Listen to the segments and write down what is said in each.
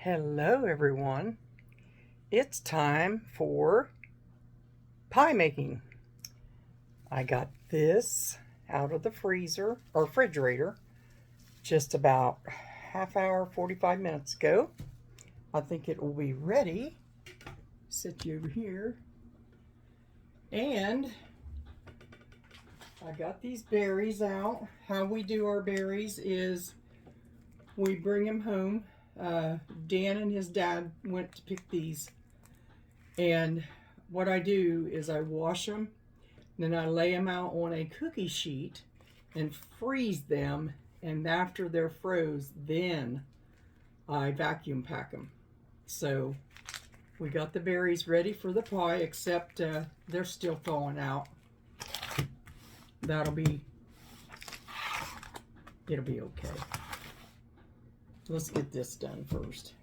Hello everyone. It's time for pie making. I got this out of the freezer or refrigerator just about half hour, 45 minutes ago. I think it will be ready. Set you over here. And I got these berries out. How we do our berries is we bring them home. Dan and his dad went to pick these, and what I do is I wash them, then I lay them out on a cookie sheet and freeze them, and after they're froze, then I vacuum pack them. So we got the berries ready for the pie, except they're still thawing out. It'll be okay. Let's get this done first.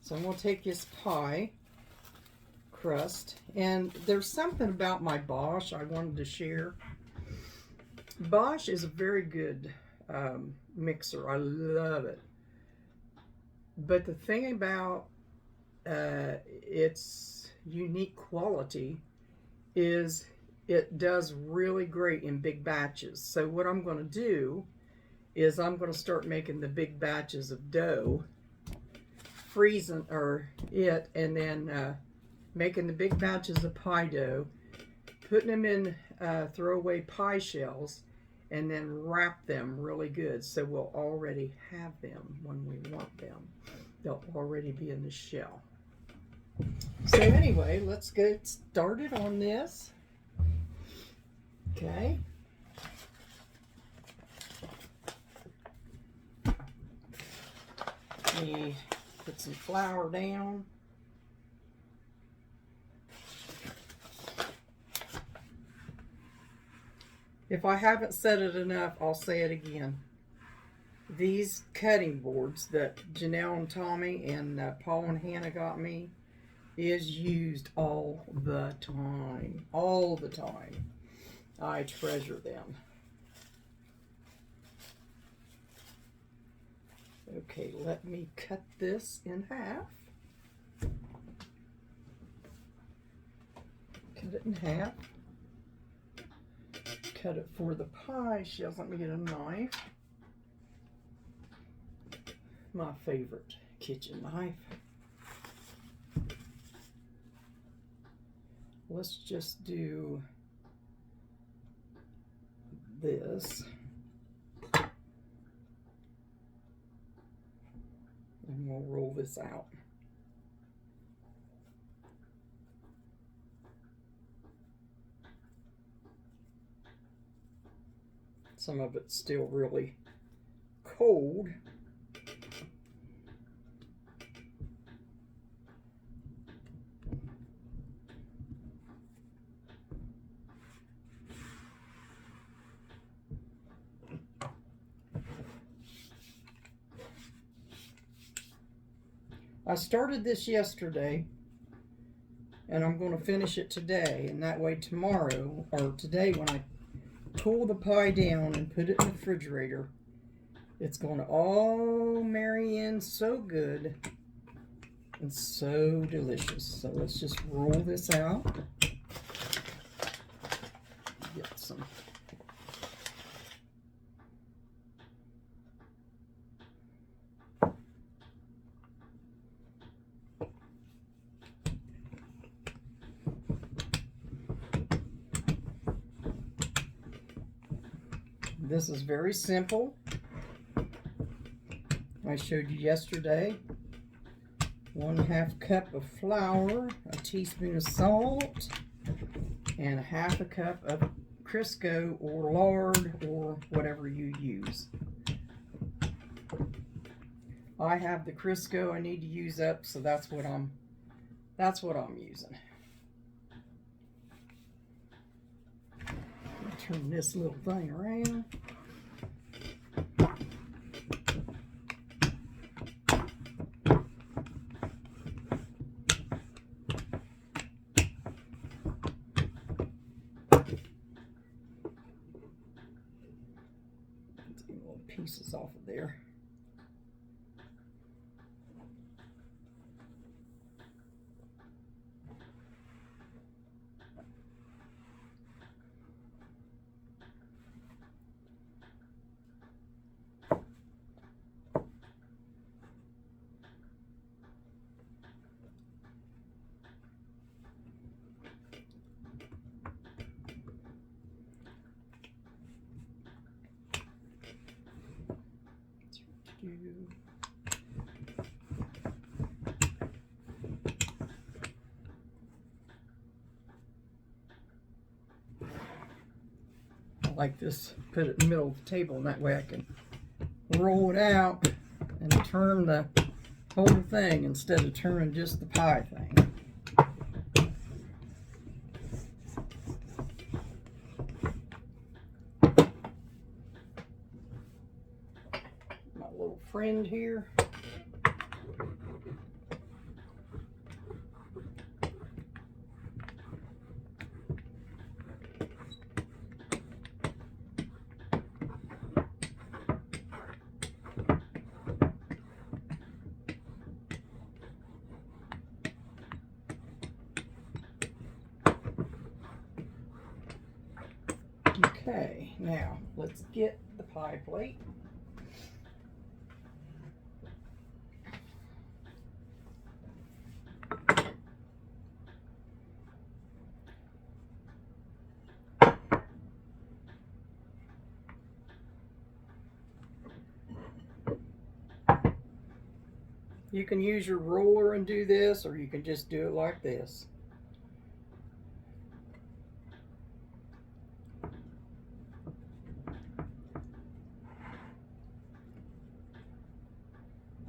So I'm going to take this pie crust, and there's something about my Bosch I wanted to share. Bosch is a very good mixer. I love it. But the thing about its unique quality is it does really great in big batches. So what I'm going to do is I'm going to start making the big batches of dough, freezing it, and then making the big batches of pie dough, putting them in throwaway pie shells, and then wrap them really good so we'll already have them when we want them. They'll already be in the shell. So anyway, let's get started on this. Okay. Let me put some flour down. If I haven't said it enough, I'll say it again. These cutting boards that Janelle and Tommy and Paul and Hannah got me is used all the time. All the time. I treasure them. Okay, let me cut this in half. Cut it in half. Cut it for the pie shells. Let me get a knife. My favorite kitchen knife. Let's just do this. And we'll roll this out. Some of it's still really cold. I started this yesterday, and I'm going to finish it today, and that way tomorrow, or today when I cool the pie down and put it in the refrigerator, it's going to all marry in so good and so delicious. So let's just roll this out. Get some. This is very simple. I showed you yesterday. 1/2 cup of flour, a teaspoon of salt, and 1/2 cup of Crisco or lard or whatever you use. I have the Crisco I need to use up, so that's what I'm using. Turn this little thing around. Let's get little pieces off of there. I like this, put it in the middle of the table, and that way I can roll it out and turn the whole thing instead of turning just the pie thing. My little friend here. Okay, now let's get the pie plate. You can use your roller and do this, or you can just do it like this.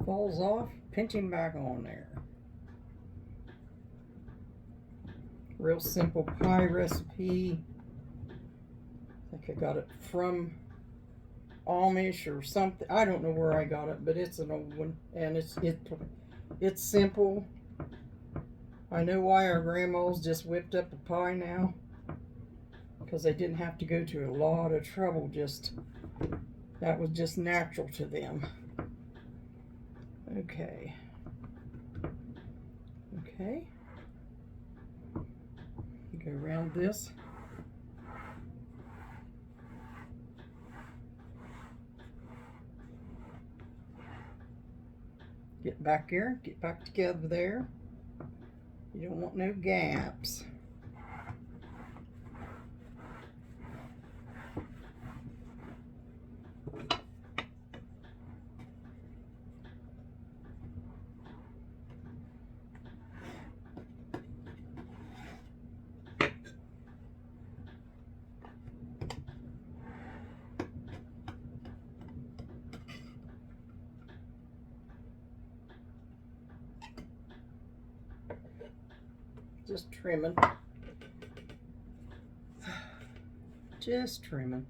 Falls off, pinch him back on there. Real simple pie recipe. I think I got it from Amish or something. I don't know where I got it, but it's an old one, and it's simple. I know why our grandmas just whipped up a pie now, because they didn't have to go to a lot of trouble. Just that was just natural to them. Okay. Go around this. Get back here, get back together there. You don't want no gaps. Just trimming. Just trimming.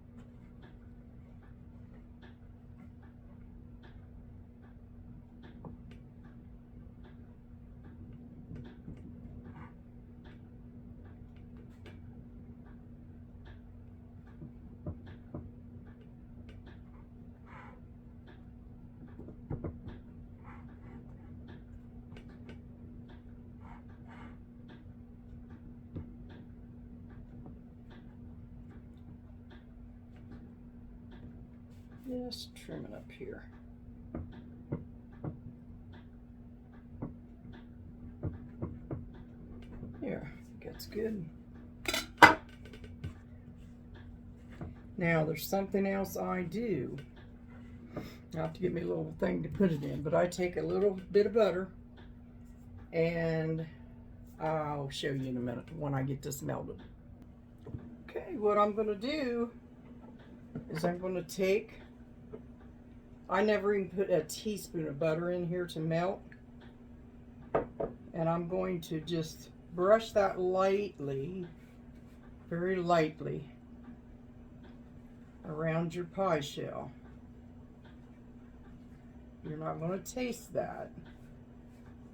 Just trimming up here. There, that's good. Now there's something else I do. I have to get me a little thing to put it in, but I take a little bit of butter, and I'll show you in a minute when I get this melted. Okay, what I'm going to do is I'm going to take, I never even put a teaspoon of butter in here to melt, and I'm going to just brush that lightly, very lightly, around your pie shell. You're not going to taste that,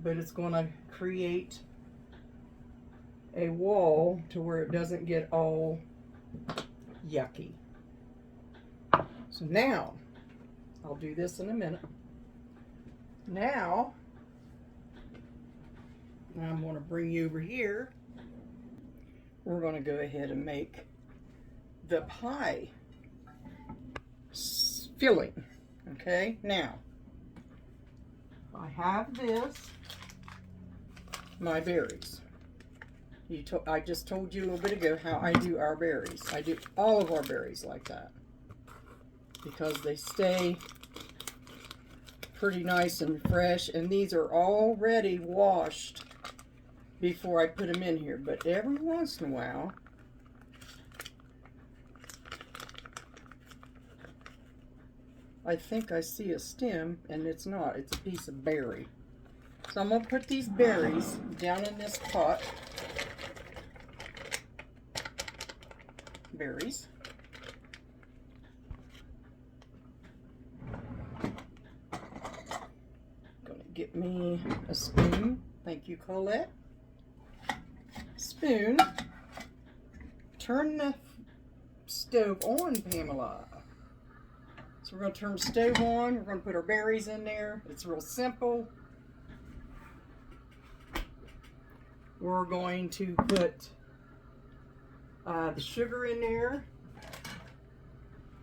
but it's going to create a wall to where it doesn't get all yucky. So now, I'll do this in a minute. Now I'm going to bring you over here. We're going to go ahead and make the pie filling. Okay, now I have this, my berries. I just told you a little bit ago how I do our berries. I do all of our berries like that, because they stay pretty nice and fresh, and these are already washed before I put them in here. But every once in a while, I think I see a stem, and it's not. It's a piece of berry. So I'm going to put these berries down in this pot. Berries. Gonna get me a spoon. Thank you, Colette. Spoon. Turn the stove on, Pamela. So we're going to turn the stove on. We're going to put our berries in there. It's real simple. We're going to put the sugar in there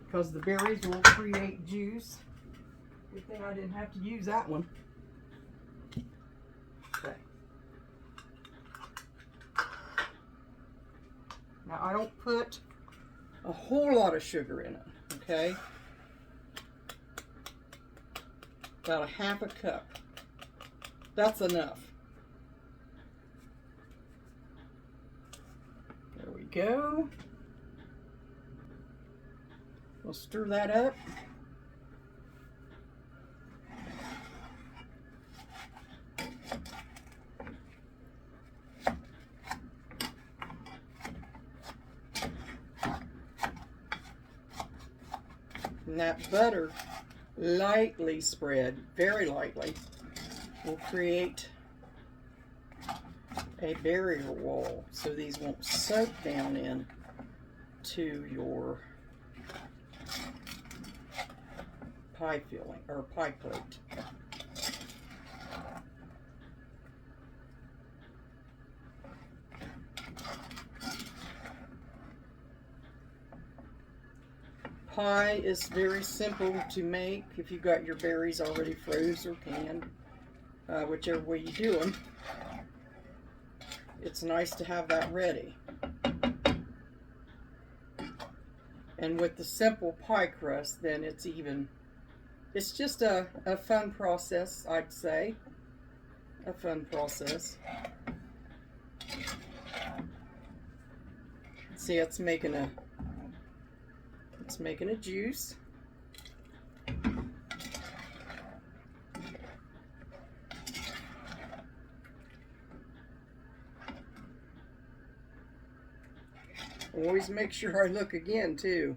because the berries will create juice. Good thing I didn't have to use that one. Okay. Now I don't put a whole lot of sugar in it, okay? About a half a cup. That's enough. There we go. We'll stir that up. And that butter, lightly spread, very lightly, will create a barrier wall so these won't soak down in to your pie filling or pie plate. Pie is very simple to make if you've got your berries already froze or canned, whichever way you do them. It's nice to have that ready. And with the simple pie crust, then it's just a fun process, I'd say. A fun process. See, it's making a juice. Always make sure I look again too.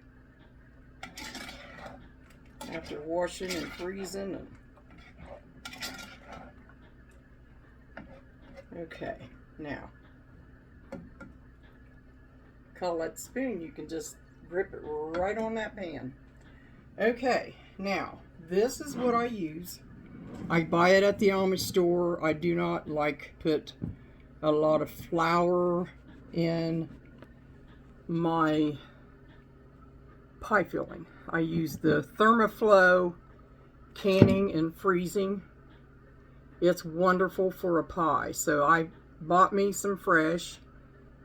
After washing and freezing. Okay, now Colette spoon, you can just grip it right on that pan. Okay, now this is what I use. I buy it at the Amish store. I do not put a lot of flour in my pie filling. I use the Thermoflow canning and freezing. It's wonderful for a pie. So I bought me some fresh,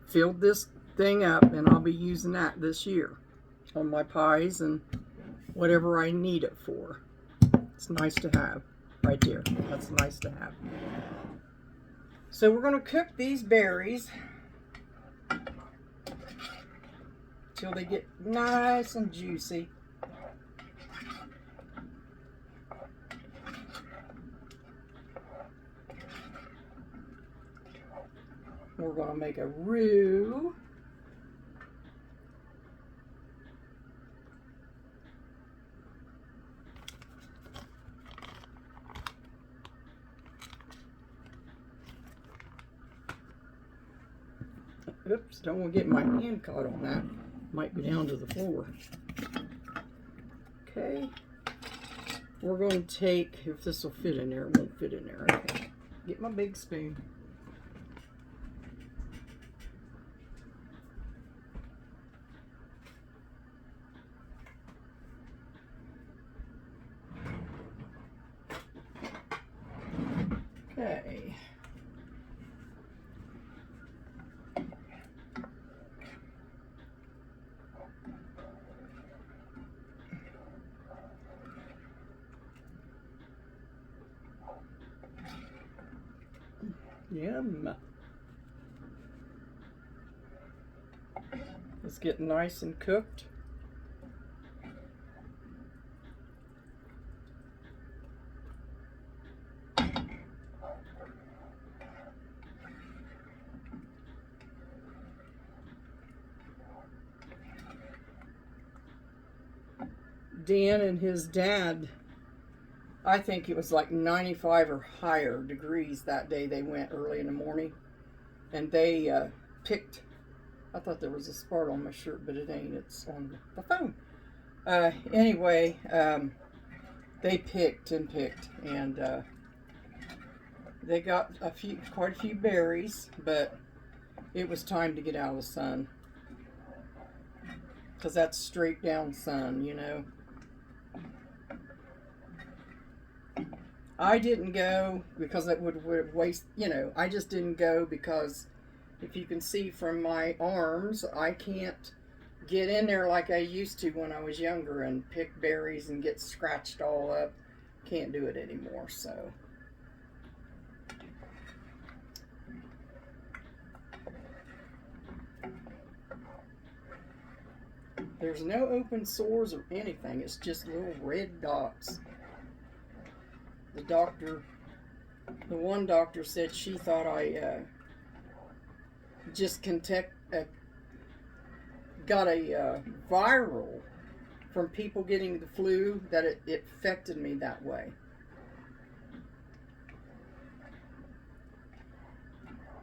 filled this thing up, and I'll be using that this year on my pies and whatever I need it for. It's nice to have right there. That's nice to have. So we're going to cook these berries till they get nice and juicy. We're going to make a roux. Oops, don't want to get my hand caught on that. Might be down to the floor. Okay. We're going to take, if this will fit in there, it won't fit in there. Okay. Get my big spoon. Okay. Yum. It's getting nice and cooked. Dan and his dad, I think it was like 95 or higher degrees that day. They went early in the morning, and they picked, I thought there was a spark on my shirt, but it ain't. It's on the phone. Anyway, they picked and picked, and they got quite a few berries, but it was time to get out of the sun, because that's straight down sun, you know. I didn't go because it would waste, you know, I just didn't go because if you can see from my arms, I can't get in there like I used to when I was younger and pick berries and get scratched all up. Can't do it anymore, so. There's no open sores or anything. It's just little red dots. The one doctor said she thought I just got a viral from people getting the flu, that it affected me that way.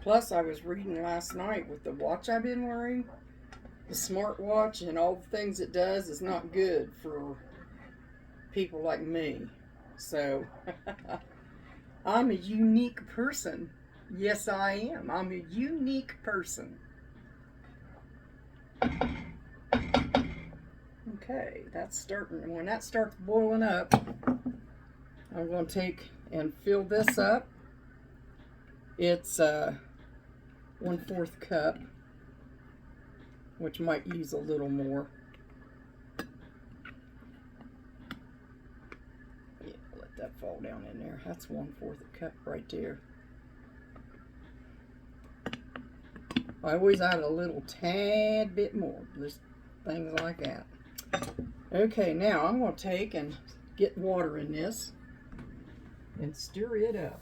Plus, I was reading last night with the watch I've been wearing, the smartwatch and all the things it does is not good for people like me. So, I'm a unique person. Yes, I am. I'm a unique person. Okay, that's starting. And when that starts boiling up, I'm going to take and fill this up. It's 1/4 cup, which might use a little more. Yeah, let that fall down in there. That's 1/4 cup right there. I always add a little tad bit more, just things like that. Okay, now I'm going to take and get water in this and stir it up.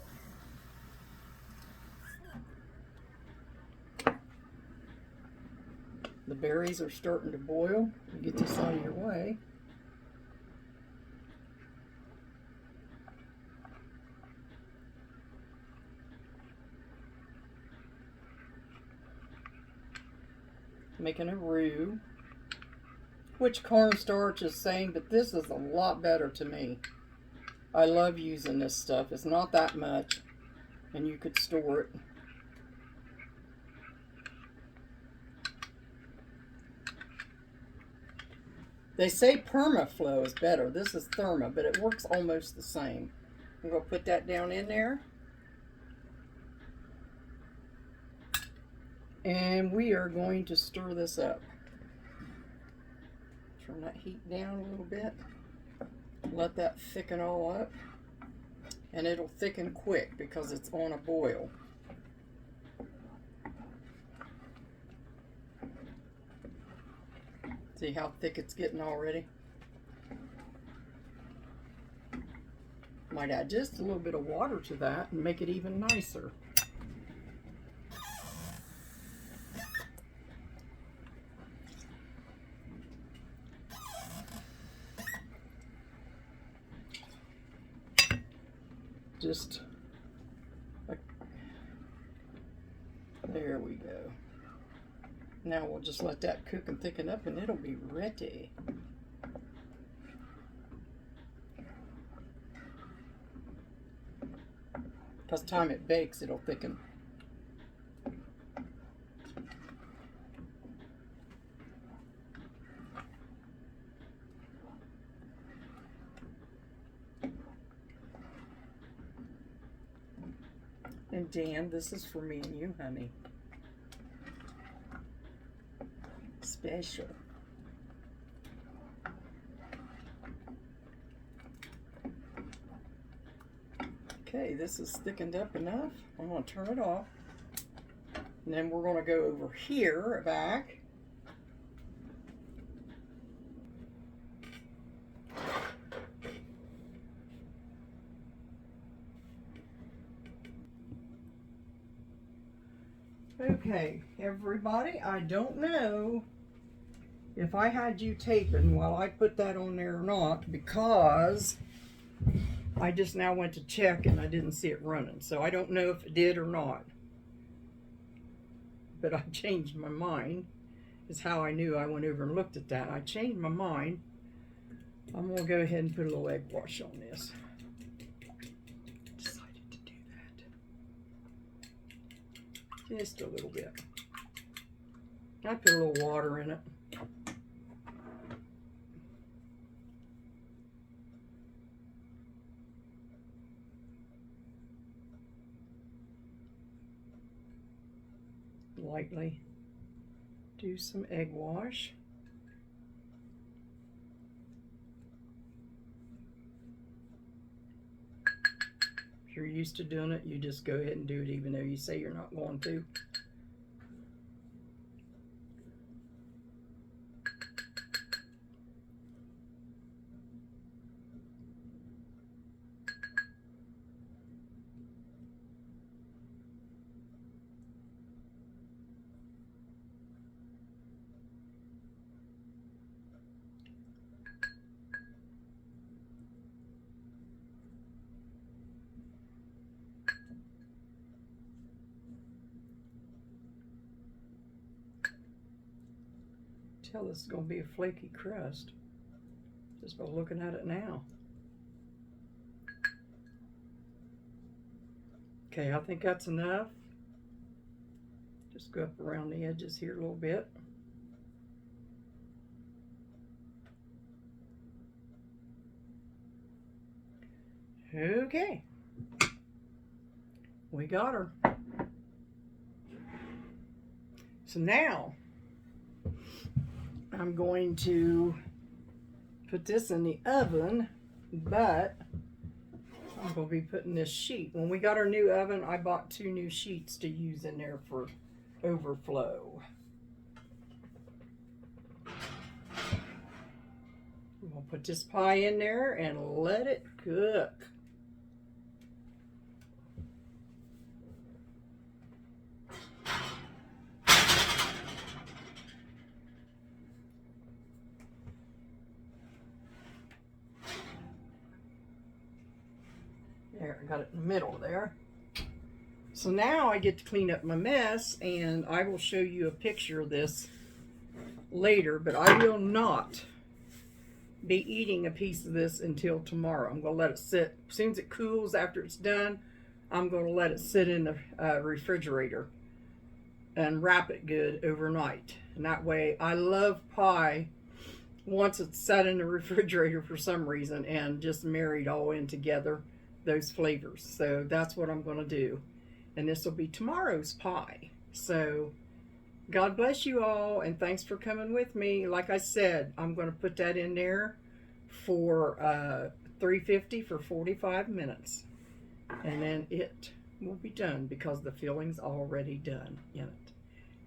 The berries are starting to boil. Get this out of your way. Making a roux, which cornstarch is saying, but this is a lot better to me. I love using this stuff. It's not that much, and you could store it. They say PermaFlow is better. This is Therma, but it works almost the same. I'm going to put that down in there. And we are going to stir this up. Turn that heat down a little bit. Let that thicken all up. And it'll thicken quick because it's on a boil. See how thick it's getting already? Might add just a little bit of water to that and make it even nicer. Just like, there we go. Now we'll just let that cook and thicken up and it'll be ready. Because time it bakes, it'll thicken. And Dan, this is for me and you, honey. Special. Okay, this is thickened up enough. I'm going to turn it off. And then we're going to go over here back. Okay, everybody, I don't know if I had you taping while I put that on there or not, because I just now went to check and I didn't see it running. So I don't know if it did or not. But I changed my mind, is how I knew. I went over and looked at that. I changed my mind. I'm going to go ahead and put a little egg wash on this. Decided to do that. Just a little bit. I put a little water in it. Lightly do some egg wash. If you're used to doing it, you just go ahead and do it even though you say you're not going to. Tell this is going to be a flaky crust just by looking at it now. Okay, I think that's enough. Just go up around the edges here a little bit. Okay, we got her. So now I'm going to put this in the oven, but I'm going to be putting this sheet. When we got our new oven, I bought 2 new sheets to use in there for overflow. I'm going to put this pie in there and let it cook. There, I got it in the middle there. So now I get to clean up my mess, and I will show you a picture of this later, but I will not be eating a piece of this until tomorrow. I'm going to let it sit. As soon as it cools after it's done, I'm going to let it sit in the refrigerator and wrap it good overnight. And that way, I love pie once it's set in the refrigerator for some reason and just married all in together, those flavors. So that's what I'm going to do. And this will be tomorrow's pie. So God bless you all, and thanks for coming with me. Like I said, I'm going to put that in there for 350 for 45 minutes. And then it will be done because the filling's already done in it.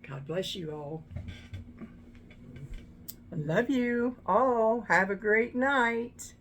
God bless you all. I love you all. Have a great night.